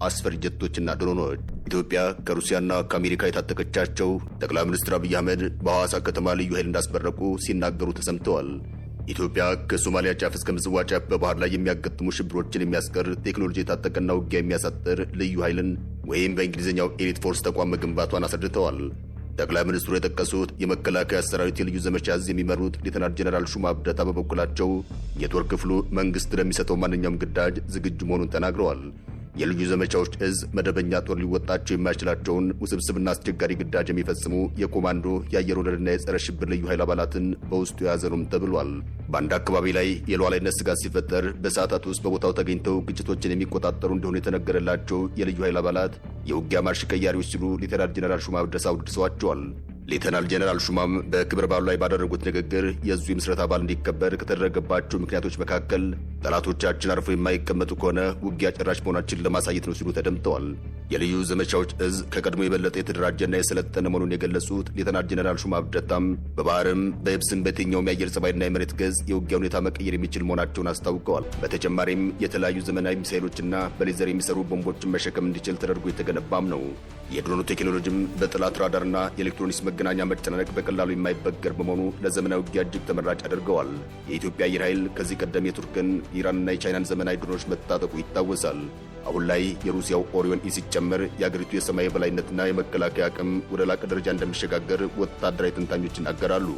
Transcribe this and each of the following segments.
አስፈሪ ጀቶችና ድሮኖች። ኢትዮጵያ ከሩሲያና ከአሜሪካ የታጠቀቻቸው ጠቅላይ ሚኒስትር አብይ አህመድ በሐዋሳ ከተማ ልዩ ኃይል እንዳስመረቁ ሲናገሩ ተሰምተዋል። ኢትዮጵያ ከሶማሊያ ጫፍ እስከ ምጽዋ ጫፍ በባህር ላይ የሚያጋጥሙ ሽብሮችን የሚያስቀር ቴክኖሎጂ የታጠቀና ውጊያ የሚያሳጥር ልዩ ኃይልን ወይም በእንግሊዝኛው ኤሊት ፎርስ ተቋም መገንባቷን አስረድተዋል። ጠቅላይ ሚኒስትሩ የጠቀሱት የመከላከያ ሰራዊት የልዩ ዘመቻ እዝ የሚመሩት ሌተናንት ጀነራል ሹማ አብደታ በበኩላቸው የጦር ክፍሉ መንግስት ለሚሰጠው ማንኛውም ግዳጅ ዝግጁ መሆኑን ተናግረዋል። የልዩ ዘመቻዎች እዝ መደበኛ ጦር ሊወጣቸው የማይችላቸውን ውስብስብና አስቸጋሪ ግዳጅ የሚፈጽሙ የኮማንዶ የአየር ወለድና የጸረ ሽብር ልዩ ኃይል አባላትን በውስጡ የያዘ ነውም ተብሏል። በአንድ አካባቢ ላይ የሉዓላዊነት ስጋት ሲፈጠር በሰዓታት ውስጥ በቦታው ተገኝተው ግጭቶችን የሚቆጣጠሩ እንደሆነ የተነገረላቸው የልዩ ኃይል አባላት የውጊያ ማርሽ ቀያሪዎች ሲሉ ሌተናል ጀነራል ሹማ አብደታ አውድሰዋቸዋል። ሌተናል ጀነራል ሹማም በክብረ በዓሉ ላይ ባደረጉት ንግግር የዙ የምስረታ በዓል እንዲከበር ከተደረገባቸው ምክንያቶች መካከል ጠላቶቻችን አርፎ የማይቀመጡ ከሆነ ውጊያ ጨራሽ መሆናችንን ለማሳየት ነው ሲሉ ተደምጠዋል። የልዩ ዘመቻዎች እዝ ከቀድሞ የበለጠ የተደራጀና የሰለጠነ መሆኑን የገለጹት ሌተናል ጀነራል ሹማ አብደታም በባህርም በየብስም በየትኛውም የአየር ጸባይና የመሬት ገጽ የውጊያ ሁኔታ መቀየር የሚችል መሆናቸውን አስታውቀዋል። በተጨማሪም የተለያዩ ዘመናዊ ሚሳይሎችና በሌዘር የሚሰሩ ቦምቦችን መሸከም እንዲችል ተደርጎ የተገነባም ነው። የድሮኑ ቴክኖሎጂም በጠላት ራዳርና የኤሌክትሮኒክስ መገናኛ መጨናነቅ በቀላሉ የማይበገር በመሆኑ ለዘመናዊ ውጊያ እጅግ ተመራጭ አድርገዋል። የኢትዮጵያ አየር ኃይል ከዚህ ቀደም የቱርክን፣ ኢራንና የቻይናን ዘመናዊ ድሮኖች መታጠቁ ይታወሳል። አሁን ላይ የሩሲያው ኦሪዮን ኢ ሲጨመር የአገሪቱ የሰማይ የበላይነትና የመከላከያ አቅም ወደ ላቀ ደረጃ እንደሚሸጋገር ወታደራዊ ተንታኞች ይናገራሉ።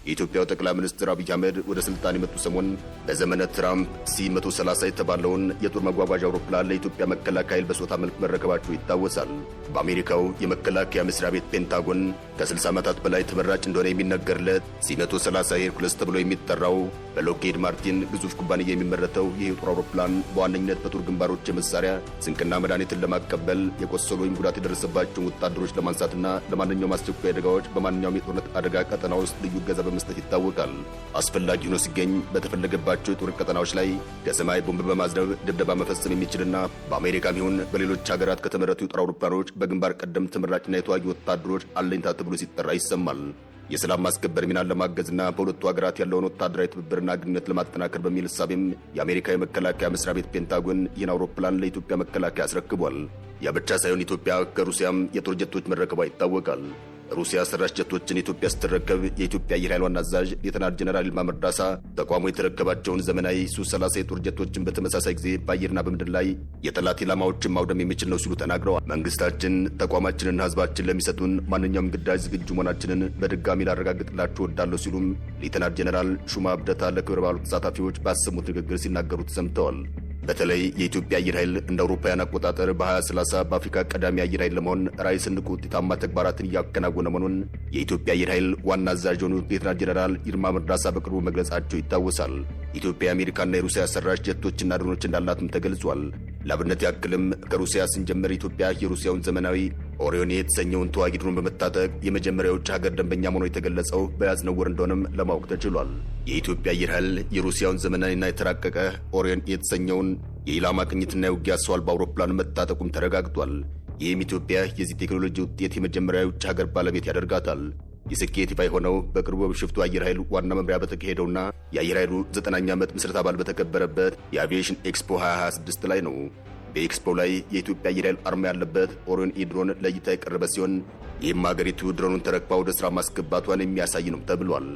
የኢትዮጵያው ጠቅላይ ሚኒስትር አብይ አህመድ ወደ ስልጣን የመጡ ሰሞን በዘመነ ትራምፕ ሲ-130 የተባለውን የጦር መጓጓዣ አውሮፕላን ለኢትዮጵያ መከላከያ ኃይል በስጦታ መልክ መረከባቸው ይታወሳል። በአሜሪካው የመከላከያ መስሪያ ቤት ፔንታጎን ከ60 ዓመታት በላይ ተመራጭ እንደሆነ የሚነገርለት ሲ-130 ሄርኩለስ ተብሎ የሚጠራው በሎክሂድ ማርቲን ግዙፍ ኩባንያ የሚመረተው ይህ የጦር አውሮፕላን በዋነኝነት በጦር ግንባሮች የመሳሪያ ስንቅና መድኃኒትን ለማቀበል የቆሰሉ ወይም ጉዳት የደረሰባቸውን ወታደሮች ለማንሳትና ለማንኛውም አስቸኳይ አደጋዎች በማንኛውም የጦርነት አደጋ ቀጠና ውስጥ ልዩ እገዛ መስጠት ይታወቃል። አስፈላጊ ሆኖ ሲገኝ በተፈለገባቸው የጦር ቀጠናዎች ላይ ከሰማይ ቦምብ በማዝነብ ድብደባ መፈጸም የሚችልና በአሜሪካም ይሁን በሌሎች ሀገራት ከተመረቱ የጦር አውሮፕላኖች በግንባር ቀደም ተመራጭና የተዋጊ ወታደሮች አለኝታ ተብሎ ሲጠራ ይሰማል። የሰላም ማስከበር ሚናን ለማገዝና በሁለቱ ሀገራት ያለውን ወታደራዊ ትብብርና ግንኙነት ለማጠናከር በሚል እሳቤም የአሜሪካ የመከላከያ መስሪያ ቤት ፔንታጎን ይህን አውሮፕላን ለኢትዮጵያ መከላከያ አስረክቧል። ያ ብቻ ሳይሆን ኢትዮጵያ ከሩሲያም የጦር ጀቶች መረከቧ ይታወቃል። ሩሲያ ሰራሽ ጀቶችን ኢትዮጵያ ስትረከብ የኢትዮጵያ አየር ኃይል ዋና አዛዥ ሌተናል ጀነራል ይልማ መርዳሳ ተቋሙ የተረከባቸውን ዘመናዊ ሱ-30 የጦር ጀቶችን በተመሳሳይ ጊዜ በአየርና በምድር ላይ የጠላት ኢላማዎችን ማውደም የሚችል ነው ሲሉ ተናግረዋል። መንግስታችን ተቋማችንና ህዝባችን ለሚሰጡን ማንኛውም ግዳጅ ዝግጁ መሆናችንን በድጋሚ ላረጋግጥላችሁ እወዳለሁ ሲሉም ሌተናል ጀነራል ሹማ አብደታ ለክብረ በዓሉ ተሳታፊዎች ባሰሙት ንግግር ሲናገሩ ተሰምተዋል። በተለይ የኢትዮጵያ አየር ኃይል እንደ አውሮፓውያን አቆጣጠር በ2030 በአፍሪካ ቀዳሚ አየር ኃይል ለመሆን ራዕይ ሰንቆ ውጤታማ ተግባራትን እያከናወነ መሆኑን የኢትዮጵያ አየር ኃይል ዋና አዛዥ የሆኑት ሌተናል ጀነራል ይልማ መርዳሳ በቅርቡ መግለጻቸው ይታወሳል። ኢትዮጵያ የአሜሪካና የሩሲያ ሰራሽ ጀቶችና ድሮኖች እንዳላትም ተገልጿል። ለአብነት ያክልም ከሩሲያ ስንጀምር ኢትዮጵያ የሩሲያውን ዘመናዊ ኦሪዮን የተሰኘውን ተዋጊ ድሮን በመታጠቅ የመጀመሪያው የውጭ ሀገር ደንበኛ መሆኑ የተገለጸው በያዝነው ወር እንደሆነም ለማወቅ ተችሏል። የኢትዮጵያ አየር ኃይል የሩሲያውን ዘመናዊና የተራቀቀ ኦሪዮን የተሰኘውን የኢላማ ቅኝትና የውጊያ ሰው አልባ አውሮፕላን መታጠቁም ተረጋግጧል። ይህም ኢትዮጵያ የዚህ ቴክኖሎጂ ውጤት የመጀመሪያ የውጭ ሀገር ባለቤት ያደርጋታል። የስኬት ይፋ የሆነው በቅርቡ በቢሾፍቱ አየር ኃይል ዋና መምሪያ በተካሄደውና የአየር ኃይሉ 9ኛ ዓመት ምስረታ በዓል በተከበረበት የአቪዬሽን ኤክስፖ 2026 ላይ ነው። በኤክስፖ ላይ የኢትዮጵያ አየር ኃይል አርማ ያለበት ኦሪዮን ኢ ድሮን ለእይታ የቀረበ ሲሆን ይህም ሀገሪቱ ድሮኑን ተረክባ ወደ ሥራ ማስገባቷን የሚያሳይ ነው ተብሏል።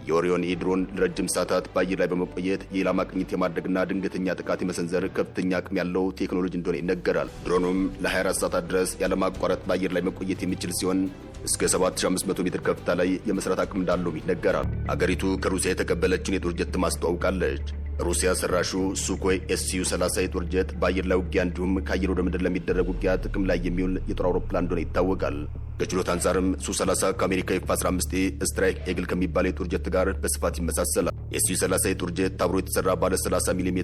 የኦሪዮን ኢ ድሮን ለረጅም ሰዓታት በአየር ላይ በመቆየት የኢላማ ቅኝት የማድረግና ድንገተኛ ጥቃት የመሰንዘር ከፍተኛ አቅም ያለው ቴክኖሎጂ እንደሆነ ይነገራል። ድሮኑም ለ24 ሰዓታት ድረስ ያለማቋረጥ በአየር ላይ መቆየት የሚችል ሲሆን እስከ 7500 ሜትር ከፍታ ላይ የመስራት አቅም እንዳለው ይነገራል። አገሪቱ ከሩሲያ የተቀበለችውን የጦር ጀት ማስተዋውቃለች። ሩሲያ ሰራሹ ሱኮይ ኤስዩ-30 የጦር ጀት በአየር ላይ ውጊያ እንዲሁም ከአየር ወደ ምድር ለሚደረግ ውጊያ ጥቅም ላይ የሚውል የጦር አውሮፕላን እንደሆነ ይታወቃል። ከችሎታ አንጻርም ሱ-30 ከአሜሪካ ኤፍ-15 ስትራይክ ኤግል ከሚባለው የጦር ጀት ጋር በስፋት ይመሳሰላል። ኤስዩ-30 የጦር ጀት አብሮ የተሰራ ባለ 30 ሚሜ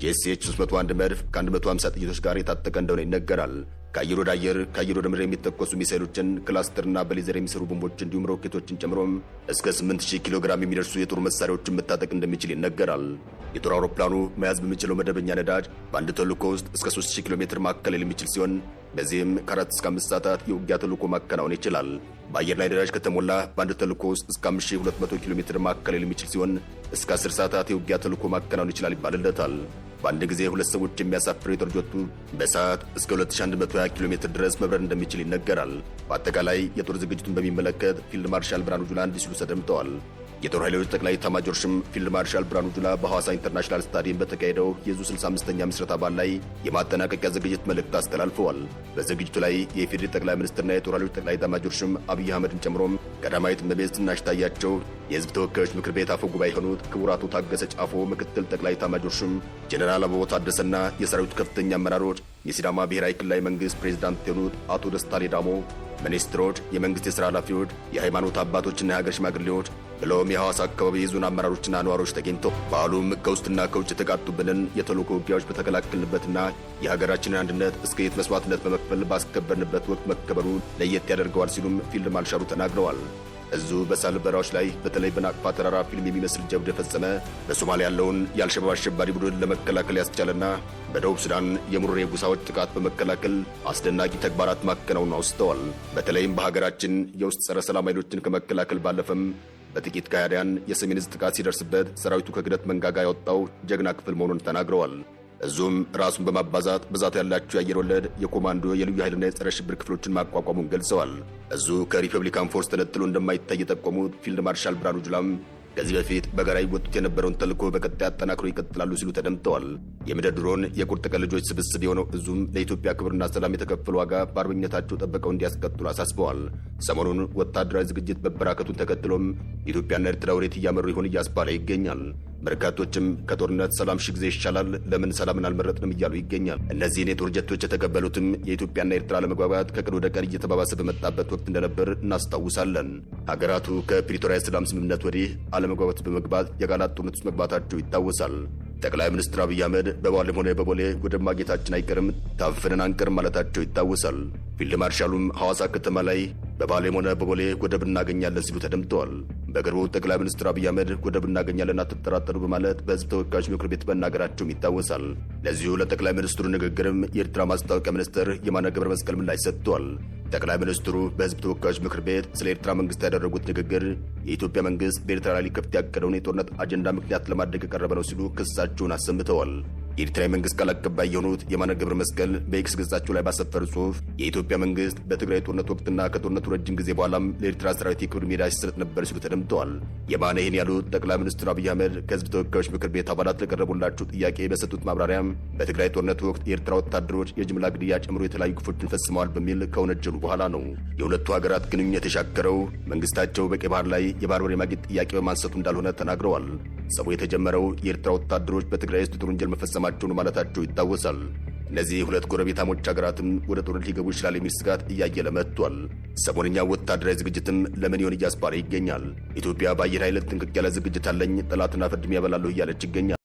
ጂኤስኤች-301 መድፍ ከ150 ጥይቶች ጋር የታጠቀ እንደሆነ ይነገራል። ከአየር ወደ አየር ከአየር ወደ ምድር የሚተኮሱ ሚሳይሎችን ክላስተርና በሌዘር የሚሰሩ ቦምቦች እንዲሁም ሮኬቶችን ጨምሮም እስከ 8000 ኪሎ ግራም የሚደርሱ የጦር መሳሪያዎችን መታጠቅ እንደሚችል ይነገራል። የጦር አውሮፕላኑ መያዝ በሚችለው መደበኛ ነዳጅ በአንድ ተልዕኮ ውስጥ እስከ 3000 ኪሎ ሜትር ማካለል የሚችል ሲሆን በዚህም ከ4 እስከ 5 ሰዓታት የውጊያ ተልዕኮ ማከናወን ይችላል። በአየር ላይ ነዳጅ ከተሞላ በአንድ ተልዕኮ ውስጥ እስከ 5200 ኪሎ ሜትር ማካለል የሚችል ሲሆን እስከ 10 ሰዓታት የውጊያ ተልዕኮ ማከናወን ይችላል ይባልለታል። በአንድ ጊዜ ሁለት ሰዎች የሚያሳፍረው የጦር ጀቱ በሰዓት እስከ 2120 ኪሎ ሜትር ድረስ መብረር እንደሚችል ይነገራል። በአጠቃላይ የጦር ዝግጅቱን በሚመለከት ፊልድ ማርሻል ብርሃኑ ጁላ እንዲህ ሲሉ ተደምጠዋል። የጦር ኃይሎች ጠቅላይ ኤታማዦር ሹም ፊልድ ማርሻል ብርሃኑ ጁላ በሐዋሳ ኢንተርናሽናል ስታዲየም በተካሄደው የዙ 65ኛ ምስረታ በዓል ላይ የማጠናቀቂያ ዝግጅት መልእክት አስተላልፈዋል። በዝግጅቱ ላይ የኢፌዴሪ ጠቅላይ ሚኒስትርና የጦር ኃይሎች ጠቅላይ ኤታማዦር ሹም አብይ አህመድን ጨምሮም ቀዳማዊት እመቤት ዝናሽ ታያቸው፣ የህዝብ ተወካዮች ምክር ቤት አፈ ጉባኤ የሆኑት ክቡር አቶ ታገሰ ጫፎ፣ ምክትል ጠቅላይ ኤታማዦር ሹም ጀነራል አበባው ታደሰና የሰራዊቱ ከፍተኛ አመራሮች፣ የሲዳማ ብሔራዊ ክልላዊ መንግስት ፕሬዝዳንት የሆኑት አቶ ደስታ ሌዳሞ፣ ሚኒስትሮች፣ የመንግስት የሥራ ኃላፊዎች፣ የሃይማኖት አባቶችና የሀገር ሽማግሌዎች ብለውም የሐዋሳ አካባቢ የዞን አመራሮችና ነዋሪዎች ተገኝተው በዓሉም ከውስጥና ከውጭ የተቃጡብንን የተልዕኮ ውጊያዎች በተከላከልንበትና የሀገራችንን አንድነት እስከ የት መስዋዕትነት በመክፈል ባስከበርንበት ወቅት መከበሩ ለየት ያደርገዋል ሲሉም ፊልድ ማርሻሉ ተናግረዋል። እዙ በሳህል በረሃዎች ላይ በተለይ በናቅፋ ተራራ ፊልም የሚመስል ጀብድ የፈጸመ በሶማሊያ ያለውን የአልሸባብ አሸባሪ ቡድን ለመከላከል ያስቻለና በደቡብ ሱዳን የሙርሬ ጎሳዎች ጥቃት በመከላከል አስደናቂ ተግባራት ማከናወኑን አውስተዋል። በተለይም በሀገራችን የውስጥ ጸረ ሰላም ኃይሎችን ከመከላከል ባለፈም በጥቂት ከሃዲያን የሰሜን ዕዝ ጥቃት ሲደርስበት ሰራዊቱ ከግደት መንጋጋ ያወጣው ጀግና ክፍል መሆኑን ተናግረዋል። እዙም ራሱን በማባዛት ብዛት ያላቸው የአየር ወለድ የኮማንዶ የልዩ ኃይልና የጸረ ሽብር ክፍሎችን ማቋቋሙን ገልጸዋል። እዙ ከሪፐብሊካን ፎርስ ተነጥሎ እንደማይታይ የጠቆሙት ፊልድ ማርሻል ብርሃኑ ጁላም ከዚህ በፊት በጋራ ይወጡት የነበረውን ተልዕኮ በቀጣይ አጠናክሮ ይቀጥላሉ ሲሉ ተደምጠዋል። የምድር ድሮን የቁርጥ ቀን ልጆች ስብስብ የሆነው እዙም ለኢትዮጵያ ክብርና ሰላም የተከፈሉ ዋጋ በአርበኝነታቸው ጠብቀው እንዲያስቀጥሉ አሳስበዋል። ሰሞኑን ወታደራዊ ዝግጅት መበራከቱን ተከትሎም ኢትዮጵያና ኤርትራ ወዴት እያመሩ ይሆን እያስባለ ይገኛል። በርካቶችም ከጦርነት ሰላም ሺህ ጊዜ ይሻላል፣ ለምን ሰላምን አልመረጥንም እያሉ ይገኛል። እነዚህን የጦር ጀቶች የተቀበሉትም የኢትዮጵያና ኤርትራ ለመግባባት ከቀን ወደ ቀን እየተባባሰ በመጣበት ወቅት እንደነበር እናስታውሳለን። ሀገራቱ ከፕሪቶሪያ የሰላም ስምምነት ወዲህ አለመግባባት በመግባት የቃላት ጦርነት ውስጥ መግባታቸው ይታወሳል። ጠቅላይ ሚኒስትር አብይ አህመድ በባሌም ሆነ በቦሌ ወደብ ማግኘታችን አይቀርም፣ ታፍነን አንቀርም ማለታቸው ይታወሳል። ፊልድ ማርሻሉም ሐዋሳ ከተማ ላይ በባሌም ሆነ በቦሌ ወደብ እናገኛለን ሲሉ ተደምጠዋል። በቅርቡ ጠቅላይ ሚኒስትር አብይ አህመድ ወደብ እናገኛለን አትጠራጠሩ በማለት በሕዝብ ተወካዮች ምክር ቤት መናገራቸውም ይታወሳል። ለዚሁ ለጠቅላይ ሚኒስትሩ ንግግርም የኤርትራ ማስታወቂያ ሚኒስትር የማነ ገብረ መስቀል ምላሽ ሰጥቷል። ጠቅላይ ሚኒስትሩ በሕዝብ ተወካዮች ምክር ቤት ስለ ኤርትራ መንግስት ያደረጉት ንግግር የኢትዮጵያ መንግስት በኤርትራ ላይ ሊከፍት ያቀደውን የጦርነት አጀንዳ ምክንያት ለማድረግ የቀረበ ነው ሲሉ ክሳቸውን አሰምተዋል። የኤርትራ መንግስት ቃል አቀባይ የሆኑት የማነ ገብረ መስቀል በኤክስ ገጻቸው ላይ ባሰፈሩ ጽሑፍ የኢትዮጵያ መንግስት በትግራይ ጦርነት ወቅትና ከጦርነቱ ረጅም ጊዜ በኋላም ለኤርትራ ሰራዊት የክብር ሜዳ ሲሰጥ ነበር ሲሉ ተደምጠዋል። የማነ ይህን ያሉት ጠቅላይ ሚኒስትር አብይ አህመድ ከህዝብ ተወካዮች ምክር ቤት አባላት ለቀረቡላቸው ጥያቄ በሰጡት ማብራሪያም በትግራይ ጦርነት ወቅት የኤርትራ ወታደሮች የጅምላ ግድያ ጨምሮ የተለያዩ ግፎችን ፈጽመዋል በሚል ከወነጀሉ በኋላ ነው። የሁለቱ ሀገራት ግንኙነት የሻከረው መንግስታቸው በቀይ ባህር ላይ የባህር በር የማግኘት ጥያቄ በማንሳቱ እንዳልሆነ ተናግረዋል። ጸቡ የተጀመረው የኤርትራ ወታደሮች በትግራይ ውስጥ ጦር ወንጀል መፈጸማቸውን ማለታቸው ይታወሳል። እነዚህ ሁለት ጎረቤታሞች ሀገራትም ወደ ጦርነት ሊገቡ ይችላል የሚል ስጋት እያየለ መጥቷል። ሰሞንኛ ወታደራዊ ዝግጅትም ለምን ይሆን እያስባለ ይገኛል። ኢትዮጵያ በአየር ኃይል ጥንቅቅ ያለ ዝግጅት አለኝ፣ ጠላትና ፍርድም ያበላለሁ እያለች ይገኛል።